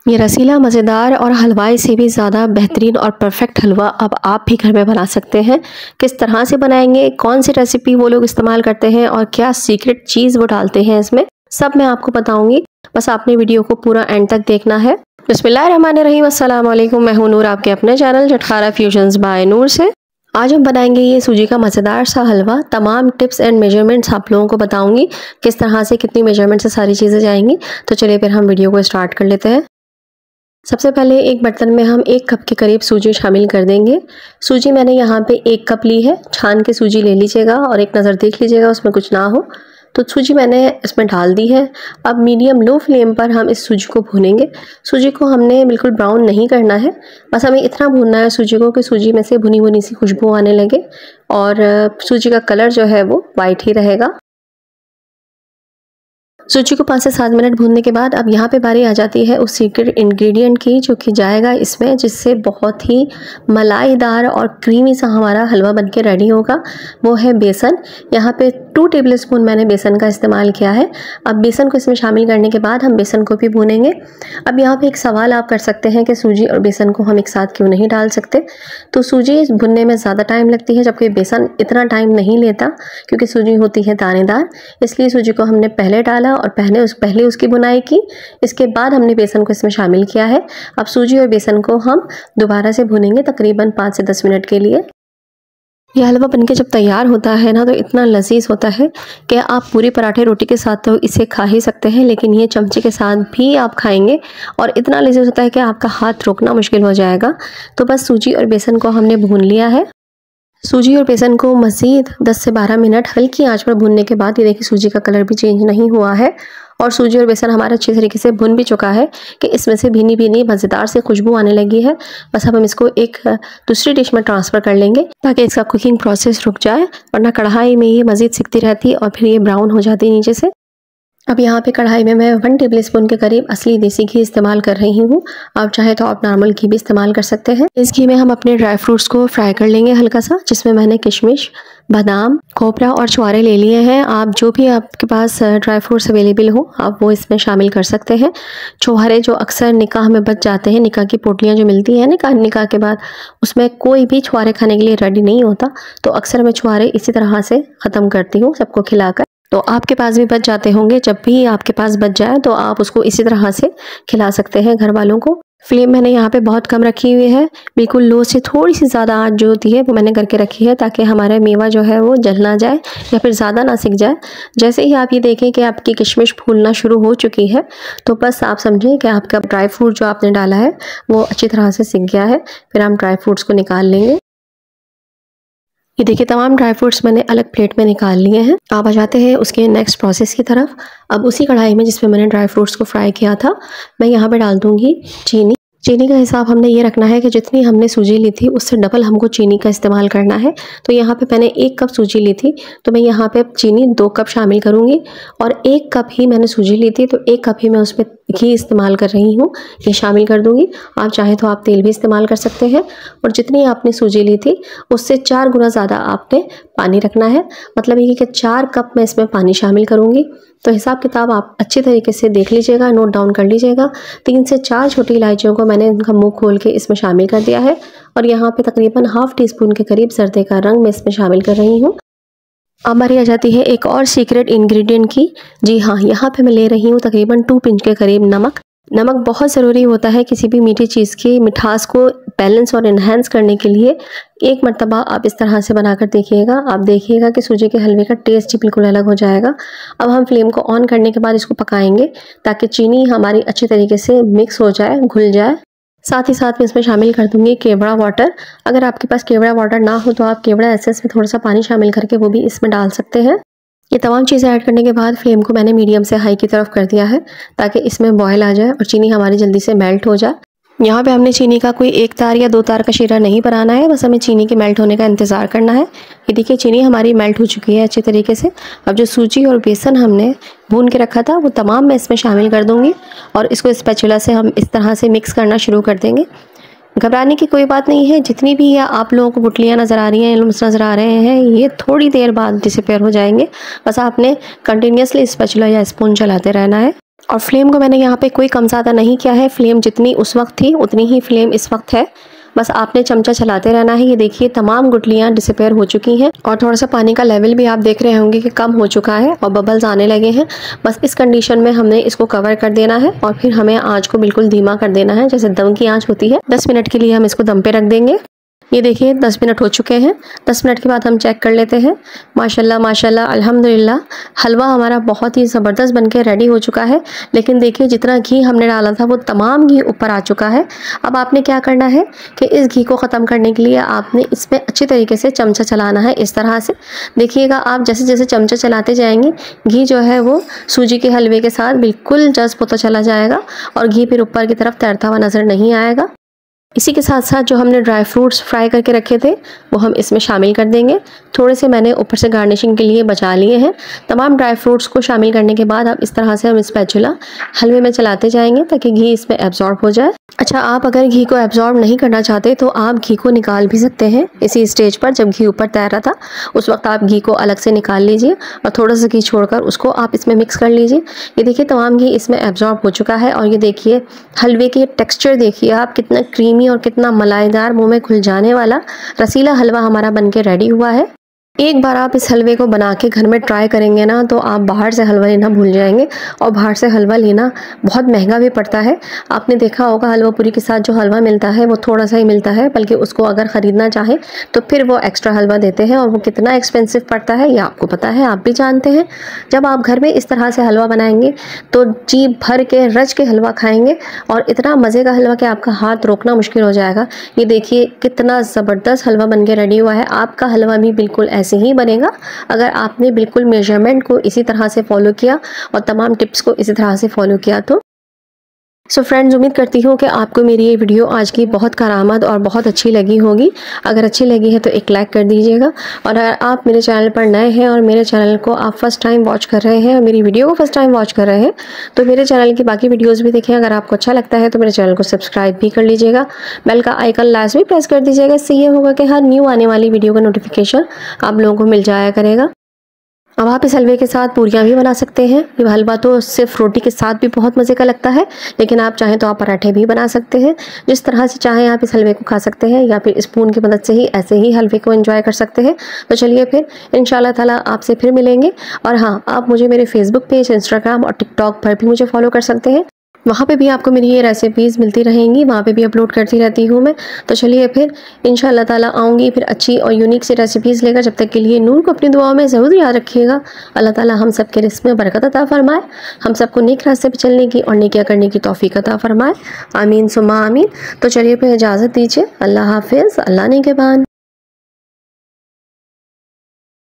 ये रसीला, मज़ेदार और हलवाई से भी ज़्यादा बेहतरीन और परफेक्ट हलवा अब आप भी घर में बना सकते हैं। किस तरह से बनाएंगे, कौन सी रेसिपी वो लोग इस्तेमाल करते हैं और क्या सीक्रेट चीज़ वो डालते हैं इसमें, सब मैं आपको बताऊंगी। बस आपने वीडियो को पूरा एंड तक देखना है। बिस्मिल्लाहिर्रहमानिर्रहीम, अस्सलाम वालेकुम। मैं हूं नूर, आपके अपने चैनल चटखारा फ्यूजन्स बाय नूर से। आज हम बनाएंगे ये सूजी का मज़ेदार सा हलवा। तमाम टिप्स एंड मेजरमेंट्स आप लोगों को बताऊंगी, किस तरह से कितनी मेजरमेंट से सारी चीज़ें जाएंगी। तो चलिए फिर हम वीडियो को स्टार्ट कर लेते हैं। सबसे पहले एक बर्तन में हम 1 कप के करीब सूजी शामिल कर देंगे। सूजी मैंने यहाँ पे 1 कप ली है। छान के सूजी ले लीजिएगा और एक नज़र देख लीजिएगा उसमें कुछ ना हो। तो सूजी मैंने इसमें डाल दी है। अब मीडियम लो फ्लेम पर हम इस सूजी को भूनेंगे। सूजी को हमने बिल्कुल ब्राउन नहीं करना है, बस हमें इतना भूनना है सूजी को कि सूजी में से भुनी भुनी सी खुशबू आने लगे और सूजी का कलर जो है वो वाइट ही रहेगा। सूजी को 5 से 7 मिनट भूनने के बाद अब यहाँ पे बारी आ जाती है उस सीक्रेट इंग्रेडिएंट की, जो कि जाएगा इसमें, जिससे बहुत ही मलाईदार और क्रीमी सा हमारा हलवा बनके रेडी होगा। वो है बेसन। यहाँ पे 2 टेबलस्पून मैंने बेसन का इस्तेमाल किया है। अब बेसन को इसमें शामिल करने के बाद हम बेसन को भी भूनेंगे। अब यहाँ पे एक सवाल आप कर सकते हैं कि सूजी और बेसन को हम एक साथ क्यों नहीं डाल सकते। तो सूजी भुनने में ज़्यादा टाइम लगती है, जबकि बेसन इतना टाइम नहीं लेता, क्योंकि सूजी होती है दानेदार। इसलिए सूजी को हमने पहले डाला और पहले उसकी बुनाई की। इसके बाद हमने बेसन को इसमें शामिल किया है। अब सूजी और बेसन को हम दोबारा से भूनेंगे तकरीबन 5 से 10 मिनट के लिए। यह हलवा बनके जब तैयार होता है ना, तो इतना लजीज होता है कि आप पूरी पराठे रोटी के साथ तो इसे खा ही सकते हैं, लेकिन ये चमचे के साथ भी आप खाएंगे और इतना लजीज होता है कि आपका हाथ रोकना मुश्किल हो जाएगा। तो बस सूजी और बेसन को हमने भून लिया है। सूजी और बेसन को मज़ीद 10 से 12 मिनट हल्की आंच पर भूनने के बाद ये देखिए सूजी का कलर भी चेंज नहीं हुआ है और सूजी और बेसन हमारा अच्छी तरीके से भुन भी चुका है कि इसमें से भीनी भीनी मज़ेदार से खुशबू आने लगी है। बस अब हम इसको एक दूसरी डिश में ट्रांसफ़र कर लेंगे ताकि इसका कुकिंग प्रोसेस रुक जाए, वरना कढ़ाई में ये मज़ीद सिकती रहती और फिर ये ब्राउन हो जाती नीचे से। अब यहाँ पे कढ़ाई में मैं 1 टेबलस्पून के करीब असली देसी घी इस्तेमाल कर रही हूँ। आप चाहे तो आप नॉर्मल घी भी इस्तेमाल कर सकते हैं। इस घी में हम अपने ड्राई फ्रूट्स को फ्राई कर लेंगे हल्का सा, जिसमें मैंने किशमिश, बादाम, खोपरा और छुआरे ले लिए हैं। आप जो भी आपके पास ड्राई फ्रूट्स अवेलेबल हो आप वो इसमें शामिल कर सकते हैं। छुआरे जो अक्सर निकाह में बच जाते हैं, निकाह की पोटलियाँ जो मिलती हैं निकाह के बाद, उसमें कोई भी छुआरे खाने के लिए रेडी नहीं होता, तो अक्सर मैं छुआरे इसी तरह से ख़त्म करती हूँ सबको खिलाकर। तो आपके पास भी बच जाते होंगे, जब भी आपके पास बच जाए तो आप उसको इसी तरह से खिला सकते हैं घर वालों को। फ्लेम मैंने यहाँ पे बहुत कम रखी हुई है, बिल्कुल लो से थोड़ी सी ज़्यादा आंच जो होती है वो मैंने करके रखी है, ताकि हमारा मेवा जो है वो जल ना जाए या फिर ज़्यादा ना सिक जाए। जैसे ही आप ये देखें कि आपकी किशमिश फूलना शुरू हो चुकी है, तो बस आप समझें कि आपका ड्राई फ्रूट जो आपने डाला है वो अच्छी तरह से सिक गया है। फिर हम ड्राई फ्रूट्स को निकाल लेंगे। ये देखिए तमाम ड्राई फ्रूट्स मैंने अलग प्लेट में निकाल लिए हैं। अब आ जाते हैं उसके नेक्स्ट प्रोसेस की तरफ। अब उसी कढ़ाई में जिसमें मैंने ड्राई फ्रूट्स को फ्राई किया था, मैं यहाँ पे डाल दूँगी चीनी। चीनी का हिसाब हमने ये रखना है कि जितनी हमने सूजी ली थी उससे डबल हमको चीनी का इस्तेमाल करना है। तो यहाँ पे मैंने 1 कप सूजी ली थी, तो मैं यहाँ पे चीनी 2 कप शामिल करूँगी और 1 कप ही मैंने सूजी ली थी, तो 1 कप ही मैं उसमें घी इस्तेमाल कर रही हूँ, ये शामिल कर दूँगी। आप चाहें तो आप तेल भी इस्तेमाल कर सकते हैं। और जितनी आपने सूजी ली थी उससे 4 गुना ज़्यादा आपने पानी रखना है। मतलब ये कि 4 कप मैं इसमें पानी शामिल करूँगी। तो हिसाब किताब आप अच्छी तरीके से देख लीजिएगा, नोट डाउन कर लीजिएगा। 3 से 4 छोटी इलायचियों को मैंने इनका मुंह खोल के इसमें शामिल कर दिया है और यहाँ पे तकरीबन ½ टीस्पून के करीब जर्दे का रंग मैं इसमें शामिल कर रही हूँ। अब हमारी आ जाती है एक और सीक्रेट इंग्रेडिएंट की। जी हाँ, यहाँ पे मैं ले रही हूँ तकरीबन 2 पिंच के करीब नमक। नमक बहुत ज़रूरी होता है किसी भी मीठी चीज़ की मिठास को बैलेंस और इन्हेंस करने के लिए। एक मर्तबा आप इस तरह से बनाकर देखिएगा, आप देखिएगा कि सूजी के हलवे का टेस्ट ही बिल्कुल अलग हो जाएगा। अब हम फ्लेम को ऑन करने के बाद इसको पकाएंगे ताकि चीनी हमारी अच्छी तरीके से मिक्स हो जाए, घुल जाए। साथ ही साथ मैं इसमें शामिल कर दूंगी केवड़ा वाटर। अगर आपके पास केवड़ा वाटर ना हो तो आप केवड़ा एसेंस में थोड़ा सा पानी शामिल करके वो भी इसमें डाल सकते हैं। ये तमाम चीज़ें ऐड करने के बाद फ्लेम को मैंने मीडियम से हाई की तरफ कर दिया है ताकि इसमें बॉयल आ जाए और चीनी हमारी जल्दी से मेल्ट हो जाए। यहाँ पे हमने चीनी का कोई 1 तार या 2 तार का शीरा नहीं बनाना है, बस हमें चीनी के मेल्ट होने का इंतज़ार करना है। ये देखिए चीनी हमारी मेल्ट हो चुकी है अच्छी तरीके से। अब जो सूजी और बेसन हमने भून के रखा था वो तमाम मैं इसमें शामिल कर दूँगी और इसको स्पैचुला से हम इस तरह से मिक्स करना शुरू कर देंगे। घबराने की कोई बात नहीं है, जितनी भी आप लोगों को गुठलियाँ नज़र आ रही हैं, लम्स नज़र आ रहे हैं, ये थोड़ी देर बाद डिसअपीयर हो जाएंगे। बस आपने कंटिन्यूसली स्पैचुला या स्पून चलाते रहना है। और फ्लेम को मैंने यहाँ पे कोई कम ज़्यादा नहीं किया है, फ्लेम जितनी उस वक्त थी उतनी ही फ्लेम इस वक्त है। बस आपने चमचा चलाते रहना है। ये देखिए तमाम गुठलियाँ डिसअपेयर हो चुकी हैं और थोड़ा सा पानी का लेवल भी आप देख रहे होंगे कि कम हो चुका है और बबल्स आने लगे हैं। बस इस कंडीशन में हमने इसको कवर कर देना है और फिर हमें आँच को बिल्कुल धीमा कर देना है, जैसे दम की आँच होती है। 10 मिनट के लिए हम इसको दम पे रख देंगे। ये देखिए 10 मिनट हो चुके हैं। 10 मिनट के बाद हम चेक कर लेते हैं। माशाल्लाह माशाल्लाह अल्हम्दुलिल्लाह, हलवा हमारा बहुत ही ज़बरदस्त बनके रेडी हो चुका है। लेकिन देखिए जितना घी हमने डाला था वो तमाम घी ऊपर आ चुका है। अब आपने क्या करना है कि इस घी को ख़त्म करने के लिए आपने इसमें अच्छी तरीके से चमचा चलाना है। इस तरह से देखिएगा, आप जैसे जैसे चमचा चलाते जाएंगे घी जो है वो सूजी के हलवे के साथ बिल्कुल जज्ब होता चला जाएगा और घी फिर ऊपर की तरफ तैरता हुआ नज़र नहीं आएगा। इसी के साथ साथ जो हमने ड्राई फ्रूट्स फ्राई करके रखे थे वो हम इसमें शामिल कर देंगे। थोड़े से मैंने ऊपर से गार्निशिंग के लिए बचा लिए हैं। तमाम ड्राई फ्रूट्स को शामिल करने के बाद अब इस तरह से हम स्पैचुला हलवे में चलाते जाएंगे ताकि घी इसमें एब्जॉर्ब हो जाए। अच्छा, आप अगर घी को एब्जॉर्ब नहीं करना चाहते तो आप घी को निकाल भी सकते हैं। इसी स्टेज पर जब घी ऊपर तैर रहा था उस वक्त आप घी को अलग से निकाल लीजिए और थोड़ा सा घी छोड़कर उसको आप इसमें मिक्स कर लीजिए। ये देखिए तमाम घी इसमें एब्जॉर्ब हो चुका है और ये देखिए हलवे के टेक्स्चर देखिए आप, कितना क्रीमी और कितना मलाईदार, मुंह में घुल जाने वाला रसीला हलवा हमारा बनके रेडी हुआ है। एक बार आप इस हलवे को बना के घर में ट्राई करेंगे ना तो आप बाहर से हलवा लेना भूल जाएंगे। और बाहर से हलवा लेना बहुत महंगा भी पड़ता है। आपने देखा होगा हलवा पूरी के साथ जो हलवा मिलता है वो थोड़ा सा ही मिलता है, बल्कि उसको अगर ख़रीदना चाहे तो फिर वो एक्स्ट्रा हलवा देते हैं और वो कितना एक्सपेंसिव पड़ता है ये आपको पता है, आप भी जानते हैं। जब आप घर में इस तरह से हलवा बनाएंगे तो जी भर के रज के हलवा खाएंगे और इतना मज़े का हलवा कि आपका हाथ रोकना मुश्किल हो जाएगा। ये देखिए कितना ज़बरदस्त हलवा बन के रेडी हुआ है। आपका हलवा भी बिल्कुल ऐसे ही बनेगा अगर आपने बिल्कुल मेजरमेंट को इसी तरह से फॉलो किया और तमाम टिप्स को इसी तरह से फॉलो किया तो। सो फ्रेंड्स, उम्मीद करती हूँ कि आपको मेरी ये वीडियो आज की बहुत करामद और बहुत अच्छी लगी होगी। अगर अच्छी लगी है तो एक लाइक कर दीजिएगा और अगर आप मेरे चैनल पर नए हैं और मेरे चैनल को आप फर्स्ट टाइम वॉच कर रहे हैं और मेरी वीडियो को फर्स्ट टाइम वॉच कर रहे हैं तो मेरे चैनल की बाकी वीडियोज़ भी देखें। अगर आपको अच्छा लगता है तो मेरे चैनल को सब्सक्राइब भी कर लीजिएगा, बेल का आइकन लास्ट भी प्रेस कर दीजिएगा। इससे ये होगा कि हर न्यू आने वाली वीडियो का नोटिफिकेशन आप लोगों को मिल जाया करेगा। अब आप इस हलवे के साथ पूरियाँ भी बना सकते हैं। ये हलवा तो सिर्फ रोटी के साथ भी बहुत मज़े का लगता है, लेकिन आप चाहें तो आप पराठे भी बना सकते हैं। जिस तरह से चाहें आप इस हलवे को खा सकते हैं या फिर स्पून की मदद से ही ऐसे ही हलवे को एंजॉय कर सकते हैं। तो चलिए फिर इंशाल्लाह ताला आपसे फिर मिलेंगे। और हाँ, आप मुझे मेरे फेसबुक पेज, इंस्टाग्राम और टिकटॉक पर भी मुझे फॉलो कर सकते हैं। वहाँ पे भी आपको मेरी ये रेसिपीज़ मिलती रहेंगी, वहाँ पे भी अपलोड करती रहती हूँ मैं। तो चलिए फिर इंशाल्लाह ताला आऊँगी फिर अच्छी और यूनिक सी रेसिपीज़ लेकर। जब तक के लिए नूर को अपनी दुआओं में ज़रूर याद रखिएगा। अल्लाह ताला हम सब के रिस्क में बरकत अता फरमाए, हम सबको नेक रास्ते पर चलने की और नेकियां करने की तौफीक अता फरमाए। आमीन सुम्मा आमीन। तो चलिए फिर इजाज़त दीजिए। अल्लाह हाफिज़, अल्लाह निगहबान।